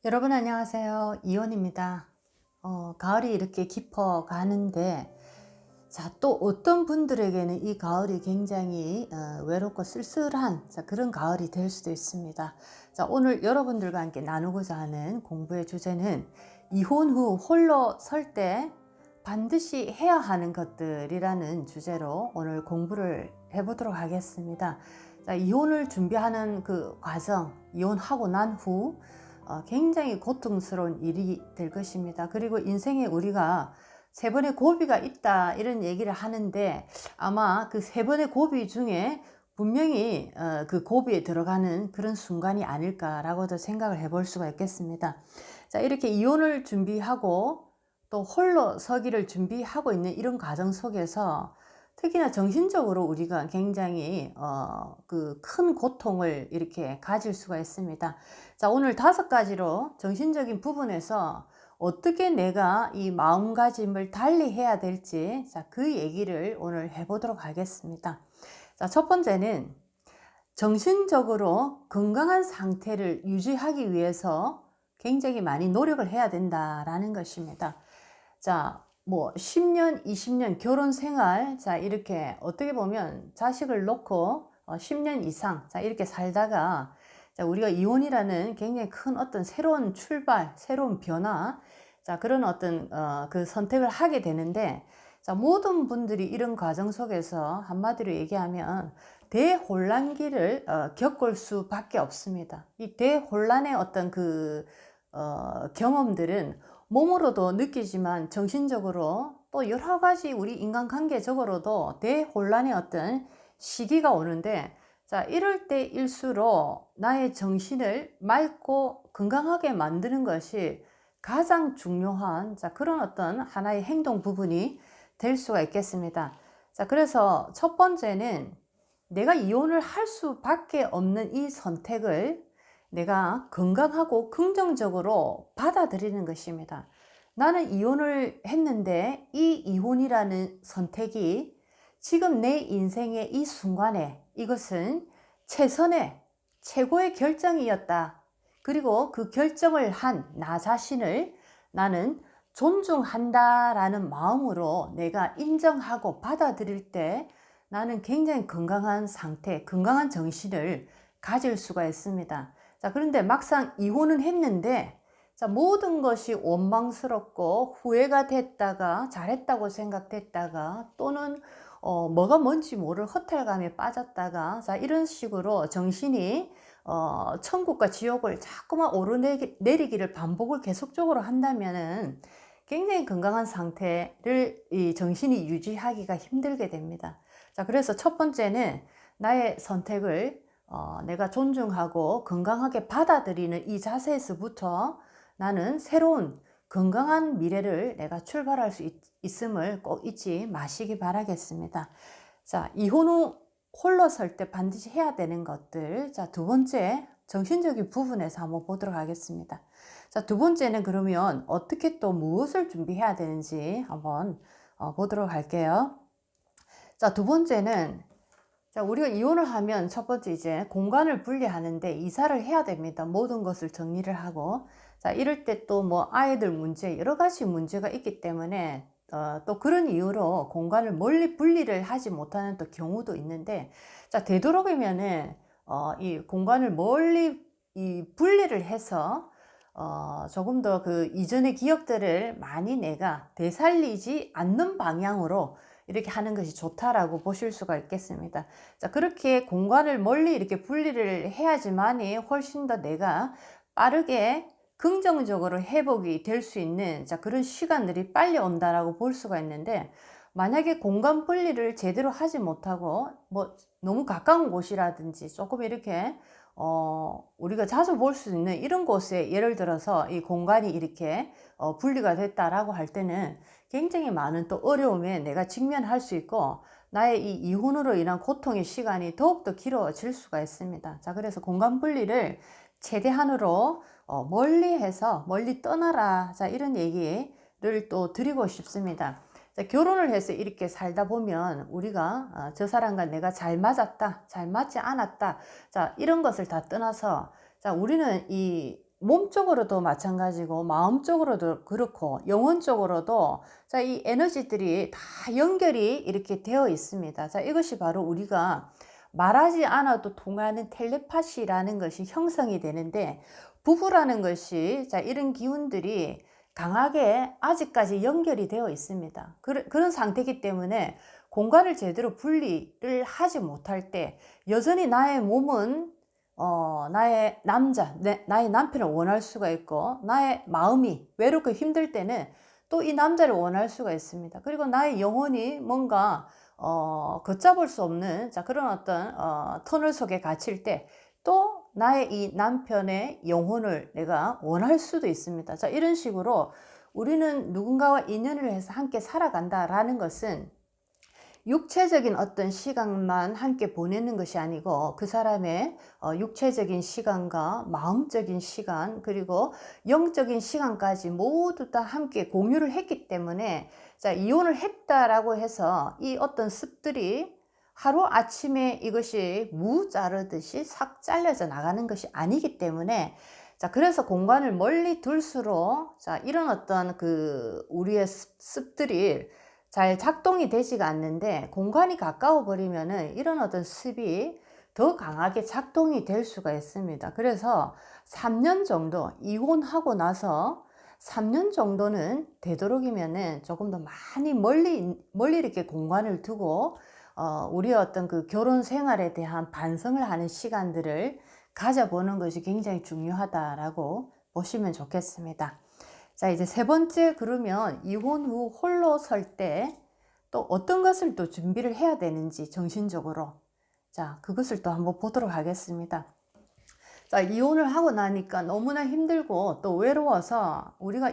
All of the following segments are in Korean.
여러분 안녕하세요. 이온입니다. 가을이 이렇게 깊어 가는데, 자, 또 어떤 분들에게는 이 가을이 굉장히 외롭고 쓸쓸한 그런 가을이 될 수도 있습니다. 자, 오늘 여러분들과 함께 나누고자 하는 공부의 주제는 이혼 후 홀로 설 때 반드시 해야 하는 것들이라는 주제로 오늘 공부를 해보도록 하겠습니다. 자, 이혼을 준비하는 그 과정, 이혼하고 난 후 굉장히 고통스러운 일이 될 것입니다. 그리고 인생에 우리가 세 번의 고비가 있다 이런 얘기를 하는데, 아마 그 세 번의 고비 중에 분명히 그 고비에 들어가는 그런 순간이 아닐까라고도 생각을 해볼 수가 있겠습니다. 자, 이렇게 이혼을 준비하고 또 홀로 서기를 준비하고 있는 이런 과정 속에서 특히나 정신적으로 우리가 굉장히 그 큰 고통을 이렇게 가질 수가 있습니다. 자, 오늘 5가지로 정신적인 부분에서 어떻게 내가 이 마음가짐을 달리 해야 될지, 자, 그 얘기를 오늘 해보도록 하겠습니다. 자, 첫 번째는 정신적으로 건강한 상태를 유지하기 위해서 굉장히 많이 노력을 해야 된다라는 것입니다. 자, 뭐 10년, 20년 결혼 생활, 자, 이렇게 어떻게 보면 자식을 놓고 10년 이상, 자, 이렇게 살다가, 자, 우리가 이혼이라는 굉장히 큰 어떤 새로운 출발, 새로운 변화, 자, 그런 어떤 그 선택을 하게 되는데, 자, 모든 분들이 이런 과정 속에서 한마디로 얘기하면 대혼란기를 겪을 수밖에 없습니다. 이 대혼란의 어떤 그 경험들은 몸으로도 느끼지만 정신적으로 또 여러 가지 우리 인간관계적으로도 대혼란의 어떤 시기가 오는데, 자, 이럴 때일수록 나의 정신을 맑고 건강하게 만드는 것이 가장 중요한, 자, 그런 어떤 하나의 행동 부분이 될 수가 있겠습니다. 자, 그래서 첫 번째는 내가 이혼을 할 수밖에 없는 이 선택을 내가 건강하고 긍정적으로 받아들이는 것입니다. 나는 이혼을 했는데 이 이혼이라는 선택이 지금 내 인생의 이 순간에 이것은 최선의 최고의 결정이었다. 그리고 그 결정을 한 나 자신을 나는 존중한다라는 마음으로 내가 인정하고 받아들일 때 나는 굉장히 건강한 상태, 건강한 정신을 가질 수가 있습니다. 자, 그런데 막상 이혼은 했는데, 자, 모든 것이 원망스럽고 후회가 됐다가 잘했다고 생각됐다가 또는 뭐가 뭔지 모를 허탈감에 빠졌다가, 자, 이런 식으로 정신이 천국과 지옥을 자꾸만 오르내리기를 반복을 계속적으로 한다면은 굉장히 건강한 상태를 이 정신이 유지하기가 힘들게 됩니다. 자, 그래서 첫 번째는 나의 선택을 내가 존중하고 건강하게 받아들이는 이 자세에서부터 나는 새로운 건강한 미래를 내가 출발할 수 있음을 꼭 잊지 마시기 바라겠습니다. 자, 이혼 후 홀로 설 때 반드시 해야 되는 것들. 자, 두 번째, 정신적인 부분에서 한번 보도록 하겠습니다. 자, 두 번째는 그러면 어떻게 또 무엇을 준비해야 되는지 한번 보도록 할게요. 자, 두 번째는, 자, 우리가 이혼을 하면 첫 번째 이제 공간을 분리하는데 이사를 해야 됩니다. 모든 것을 정리를 하고. 자, 이럴 때 또 뭐 아이들 문제, 여러 가지 문제가 있기 때문에 또 그런 이유로 공간을 멀리 분리를 하지 못하는 또 경우도 있는데, 자, 되도록이면은 이 공간을 멀리 이 분리를 해서 조금 더 그 이전의 기억들을 많이 내가 되살리지 않는 방향으로 이렇게 하는 것이 좋다라고 보실 수가 있겠습니다. 자, 그렇게 공간을 멀리 이렇게 분리를 해야지만이 훨씬 더 내가 빠르게 긍정적으로 회복이 될 수 있는, 자, 그런 시간들이 빨리 온다라고 볼 수가 있는데, 만약에 공간 분리를 제대로 하지 못하고 뭐 너무 가까운 곳이라든지 조금 이렇게 우리가 자주 볼 수 있는 이런 곳에 예를 들어서 이 공간이 이렇게 분리가 됐다라고 할 때는 굉장히 많은 또 어려움에 내가 직면할 수 있고 나의 이 이혼으로 인한 고통의 시간이 더욱더 길어질 수가 있습니다. 자, 그래서 공간 분리를 최대한으로 멀리 해서 멀리 떠나라. 자, 이런 얘기를 또 드리고 싶습니다. 자, 결혼을 해서 이렇게 살다 보면 우리가 저 사람과 내가 잘 맞았다, 잘 맞지 않았다, 자, 이런 것을 다 떠나서, 자, 우리는 이 몸적으로도 마찬가지고 마음적으로도 그렇고 영혼적으로도 자, 이 에너지들이 다 연결이 이렇게 되어 있습니다. 자, 이것이 바로 우리가 말하지 않아도 통하는 텔레파시라는 것이 형성이 되는데 부부라는 것이 자, 이런 기운들이 강하게 아직까지 연결이 되어 있습니다. 그런 상태이기 때문에 공간을 제대로 분리를 하지 못할 때 여전히 나의 몸은 나의 나의 남편을 원할 수가 있고 나의 마음이 외롭고 힘들 때는 또 이 남자를 원할 수가 있습니다. 그리고 나의 영혼이 뭔가 걷잡을 수 없는 자, 그런 어떤 터널 속에 갇힐 때 또 나의 이 남편의 영혼을 내가 원할 수도 있습니다. 자, 이런 식으로 우리는 누군가와 인연을 해서 함께 살아간다라는 것은 육체적인 어떤 시간만 함께 보내는 것이 아니고 그 사람의 육체적인 시간과 마음적인 시간 그리고 영적인 시간까지 모두 다 함께 공유를 했기 때문에 자, 이혼을 했다라고 해서 이 어떤 습들이 하루아침에 이것이 무 자르듯이 싹 잘려져 나가는 것이 아니기 때문에 자, 그래서 공간을 멀리 둘수록 자, 이런 어떤 우리의 습들이 잘 작동이 되지가 않는데 공간이 가까워 버리면은 이런 어떤 습이 더 강하게 작동이 될 수가 있습니다. 그래서 3년 정도 이혼하고 나서 3년 정도는 되도록이면은 조금 더 많이 멀리 이렇게 공간을 두고 우리의 어떤 결혼 생활에 대한 반성을 하는 시간들을 가져보는 것이 굉장히 중요하다라고 보시면 좋겠습니다. 자, 이제 세 번째, 그러면 이혼 후 홀로 설 때 또 어떤 것을 또 준비를 해야 되는지 정신적으로 자, 그것을 또 한번 보도록 하겠습니다. 자, 이혼을 하고 나니까 너무나 힘들고 또 외로워서 우리가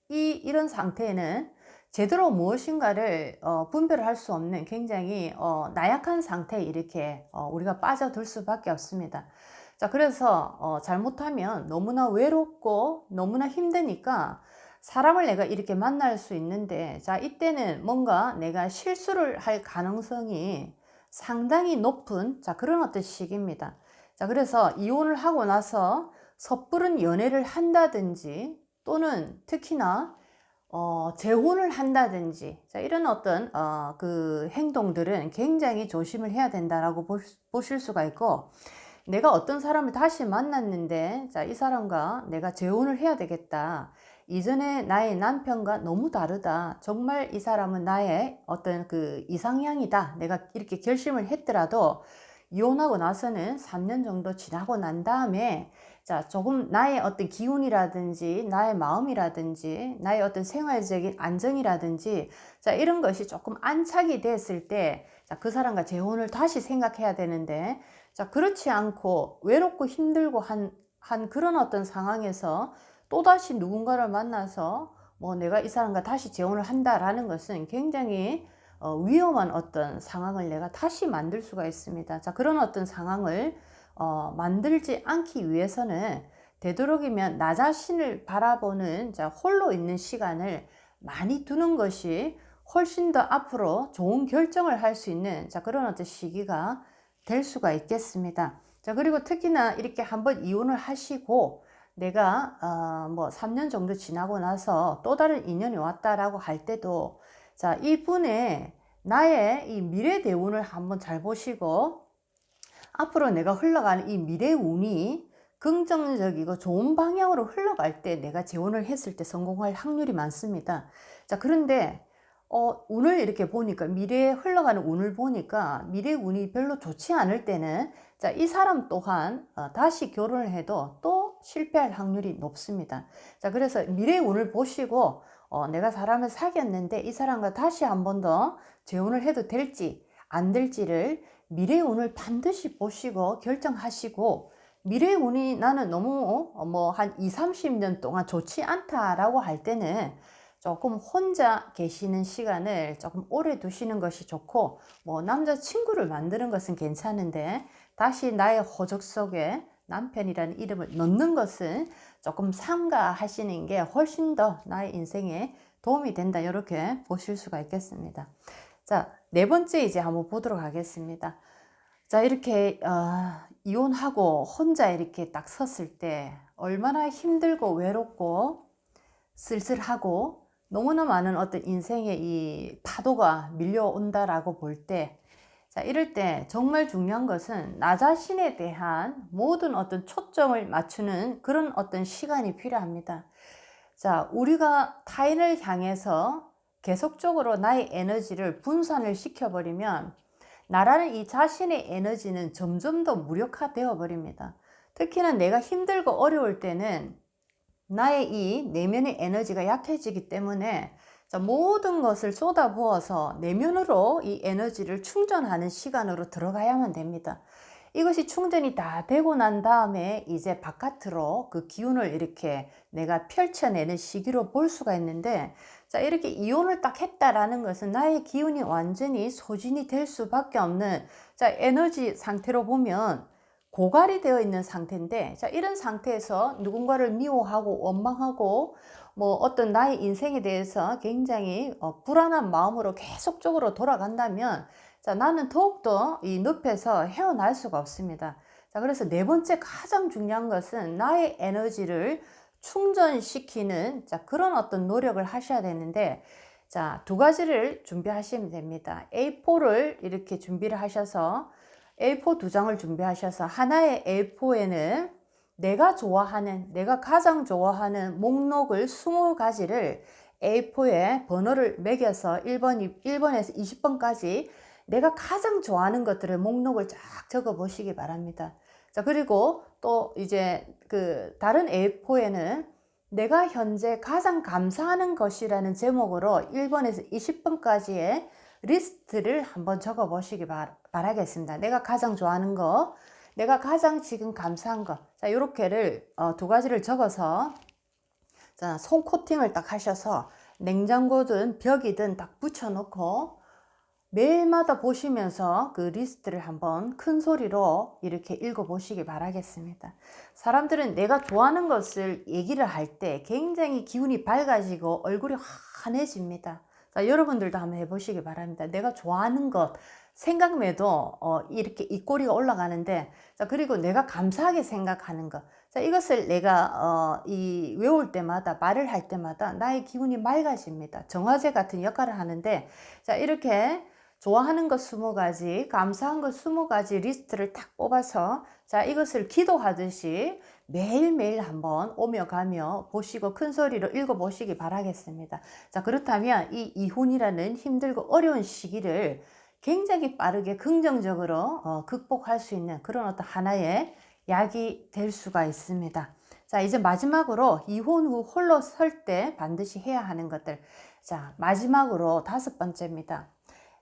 이런 상태에는 제대로 무엇인가를 분별을 할 수 없는 굉장히 나약한 상태에 이렇게 우리가 빠져들 수밖에 없습니다. 자, 그래서 잘못하면 너무나 외롭고 너무나 힘드니까 사람을 내가 이렇게 만날 수 있는데 자, 이때는 뭔가 내가 실수를 할 가능성이 상당히 높은 자, 그런 어떤 시기입니다. 자, 그래서 이혼을 하고 나서 섣부른 연애를 한다든지 또는 특히나 재혼을 한다든지 자, 이런 어떤 행동들은 굉장히 조심을 해야 된다라고 보실 수가 있고 내가 어떤 사람을 다시 만났는데 자, 이 사람과 내가 재혼을 해야 되겠다. 이전에 나의 남편과 너무 다르다. 정말 이 사람은 나의 어떤 이상향이다. 내가 이렇게 결심을 했더라도 이혼하고 나서는 3년 정도 지나고 난 다음에 자, 조금 나의 어떤 기운이라든지 나의 마음이라든지 나의 어떤 생활적인 안정이라든지 자, 이런 것이 조금 안착이 됐을 때 자, 그 사람과 재혼을 다시 생각해야 되는데 자, 그렇지 않고 외롭고 힘들고 한 그런 어떤 상황에서 또다시 누군가를 만나서 뭐 내가 이 사람과 다시 재혼을 한다라는 것은 굉장히 위험한 어떤 상황을 내가 다시 만들 수가 있습니다. 자, 그런 어떤 상황을 만들지 않기 위해서는 되도록이면 나 자신을 바라보는 자, 홀로 있는 시간을 많이 두는 것이 훨씬 더 앞으로 좋은 결정을 할 수 있는 자, 그런 어떤 시기가 될 수가 있겠습니다. 자, 그리고 특히나 이렇게 한번 이혼을 하시고 내가 뭐 3년 정도 지나고 나서 또 다른 인연이 왔다라고 할 때도 자, 이분의 나의 이 미래 대운을 한번 잘 보시고 앞으로 내가 흘러가는 이 미래 운이 긍정적이고 좋은 방향으로 흘러갈 때 내가 재혼을 했을 때 성공할 확률이 많습니다. 자, 그런데 운을 이렇게 보니까 미래에 흘러가는 운을 보니까 미래 운이 별로 좋지 않을 때는 자, 이 사람 또한 다시 결혼을 해도 또 실패할 확률이 높습니다. 자, 그래서 미래 운을 보시고 내가 사람을 사귀었는데 이 사람과 다시 한 번 더 재혼을 해도 될지 안 될지를 미래 운을 반드시 보시고 결정하시고 미래 운이 나는 너무 뭐 한 2, 30년 동안 좋지 않다라고 할 때는 조금 혼자 계시는 시간을 조금 오래 두시는 것이 좋고 뭐 남자친구를 만드는 것은 괜찮은데 다시 나의 호적 속에 남편이라는 이름을 넣는 것은 조금 삼가하시는 게 훨씬 더 나의 인생에 도움이 된다 이렇게 보실 수가 있겠습니다. 자, 네 번째 이제 한번 보도록 하겠습니다. 자, 이렇게 이혼하고 혼자 이렇게 딱 섰을 때 얼마나 힘들고 외롭고 쓸쓸하고 너무나 많은 어떤 인생의 이 파도가 밀려온다라고 볼 때, 자, 이럴 때 정말 중요한 것은 나 자신에 대한 모든 어떤 초점을 맞추는 그런 어떤 시간이 필요합니다. 자, 우리가 타인을 향해서 계속적으로 나의 에너지를 분산을 시켜버리면 나라는 이 자신의 에너지는 점점 더 무력화되어 버립니다. 특히나 내가 힘들고 어려울 때는 나의 이 내면의 에너지가 약해지기 때문에 모든 것을 쏟아부어서 내면으로 이 에너지를 충전하는 시간으로 들어가야만 됩니다. 이것이 충전이 다 되고 난 다음에 이제 바깥으로 그 기운을 이렇게 내가 펼쳐내는 시기로 볼 수가 있는데, 자, 이렇게 이혼을 딱 했다라는 것은 나의 기운이 완전히 소진이 될 수밖에 없는, 자, 에너지 상태로 보면 고갈이 되어 있는 상태인데, 자, 이런 상태에서 누군가를 미워하고 원망하고 뭐 어떤 나의 인생에 대해서 굉장히 불안한 마음으로 계속적으로 돌아간다면, 자, 나는 더욱더 이 늪에서 헤어날 수가 없습니다. 자, 그래서 네 번째 가장 중요한 것은 나의 에너지를 충전시키는, 자, 그런 어떤 노력을 하셔야 되는데, 자, 두 가지를 준비하시면 됩니다. A4를 이렇게 준비를 하셔서 A4 두 장을 준비하셔서 하나의 A4에는 내가 좋아하는, 내가 가장 좋아하는 목록을 20가지를 A4에 번호를 매겨서 1번에서 20번까지 내가 가장 좋아하는 것들을 목록을 쫙 적어 보시기 바랍니다. 자, 그리고 또 이제 그 다른 A4에는 내가 현재 가장 감사하는 것이라는 제목으로 1번에서 20번까지의 리스트를 한번 적어 보시기 바라겠습니다. 내가 가장 좋아하는 거, 내가 가장 지금 감사한 거, 자, 이렇게를 두 가지를 적어서, 자, 손 코팅을 딱 하셔서 냉장고든 벽이든 딱 붙여놓고 매일마다 보시면서 그 리스트를 한번 큰 소리로 이렇게 읽어 보시기 바라겠습니다. 사람들은 내가 좋아하는 것을 얘기를 할 때 굉장히 기운이 밝아지고 얼굴이 환해집니다. 자, 여러분들도 한번 해보시기 바랍니다. 내가 좋아하는 것 생각매도 이렇게 입꼬리가 올라가는데, 자, 그리고 내가 감사하게 생각하는 것, 자, 이것을 내가 외울 때마다, 말을 할 때마다 나의 기분이 맑아집니다. 정화제 같은 역할을 하는데, 자, 이렇게 좋아하는 것 20가지, 감사한 것 20가지 리스트를 딱 뽑아서, 자, 이것을 기도하듯이 매일매일 한번 오며 가며 보시고 큰 소리로 읽어 보시기 바라겠습니다. 자, 그렇다면 이 이혼이라는 힘들고 어려운 시기를 굉장히 빠르게 긍정적으로 극복할 수 있는 그런 어떤 하나의 약이 될 수가 있습니다. 자, 이제 마지막으로 이혼 후 홀로 설 때 반드시 해야 하는 것들. 자, 마지막으로 5번째입니다.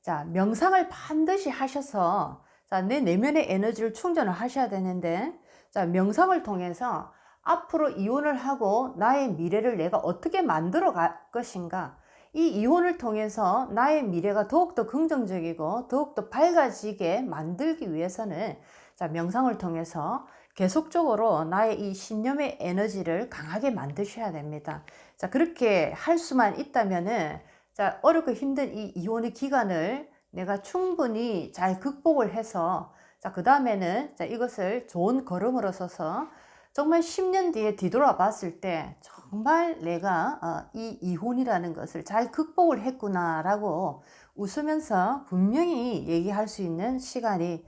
자, 명상을 반드시 하셔서, 자, 내 내면의 에너지를 충전을 하셔야 되는데, 자, 명상을 통해서 앞으로 이혼을 하고 나의 미래를 내가 어떻게 만들어 갈 것인가, 이 이혼을 통해서 나의 미래가 더욱더 긍정적이고 더욱더 밝아지게 만들기 위해서는, 자, 명상을 통해서 계속적으로 나의 이 신념의 에너지를 강하게 만드셔야 됩니다. 자, 그렇게 할 수만 있다면은, 자, 어렵고 힘든 이 이혼의 기간을 내가 충분히 잘 극복을 해서, 자, 그 다음에는, 자, 이것을 좋은 걸음으로 서서 정말 10년 뒤에 뒤돌아 봤을 때 정말 내가 이 이혼이라는 것을 잘 극복을 했구나라고 웃으면서 분명히 얘기할 수 있는 시간이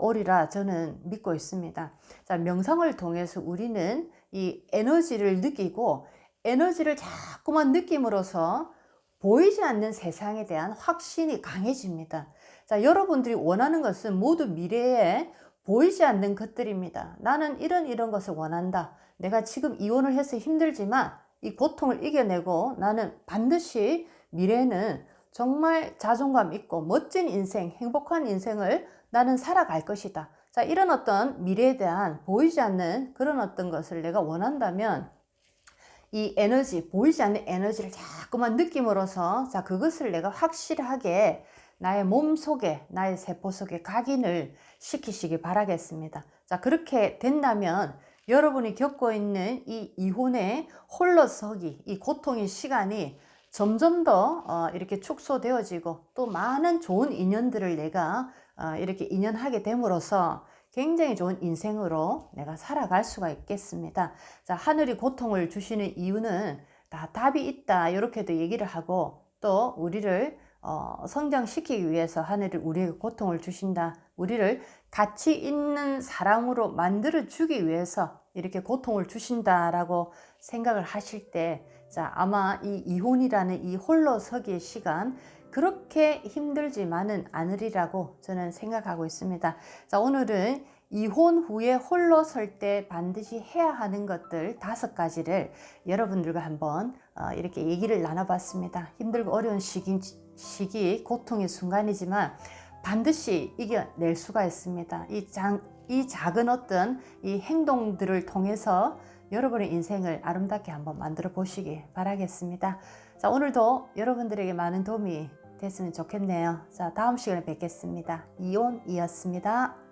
오리라 저는 믿고 있습니다. 자, 명상을 통해서 우리는 이 에너지를 느끼고, 에너지를 자꾸만 느낌으로써 보이지 않는 세상에 대한 확신이 강해집니다. 자, 여러분들이 원하는 것은 모두 미래에 보이지 않는 것들입니다. 나는 이런 것을 원한다. 내가 지금 이혼을 해서 힘들지만 이 고통을 이겨내고 나는 반드시 미래에는 정말 자존감 있고 멋진 인생, 행복한 인생을 나는 살아갈 것이다. 자, 이런 어떤 미래에 대한 보이지 않는 그런 어떤 것을 내가 원한다면, 이 에너지, 보이지 않는 에너지를 자꾸만 느낌으로써, 자, 그것을 내가 확실하게 나의 몸 속에, 나의 세포 속에 각인을 시키시기 바라겠습니다. 자, 그렇게 된다면 여러분이 겪고 있는 이 이혼의 홀로서기, 이 고통의 시간이 점점 더 이렇게 축소되어지고 또 많은 좋은 인연들을 내가 이렇게 인연하게 됨으로써 굉장히 좋은 인생으로 내가 살아갈 수가 있겠습니다. 자, 하늘이 고통을 주시는 이유는 다 답이 있다 이렇게도 얘기를 하고, 또 우리를 성장시키기 위해서 하늘이 우리에게 고통을 주신다, 우리를 가치 있는 사람으로 만들어 주기 위해서 이렇게 고통을 주신다라고 생각을 하실 때, 자, 아마 이 이혼이라는 이 홀로서기의 시간 그렇게 힘들지만은 않으리라고 저는 생각하고 있습니다. 자, 오늘은 이혼 후에 홀로 설 때 반드시 해야 하는 것들 5가지를 여러분들과 한번 이렇게 얘기를 나눠봤습니다. 힘들고 어려운 시기 고통의 순간이지만 반드시 이겨낼 수가 있습니다. 이 작은 어떤 이 행동들을 통해서 여러분의 인생을 아름답게 한번 만들어 보시기 바라겠습니다. 자, 오늘도 여러분들에게 많은 도움이 됐으면 좋겠네요. 자, 다음 시간에 뵙겠습니다. 이온이었습니다.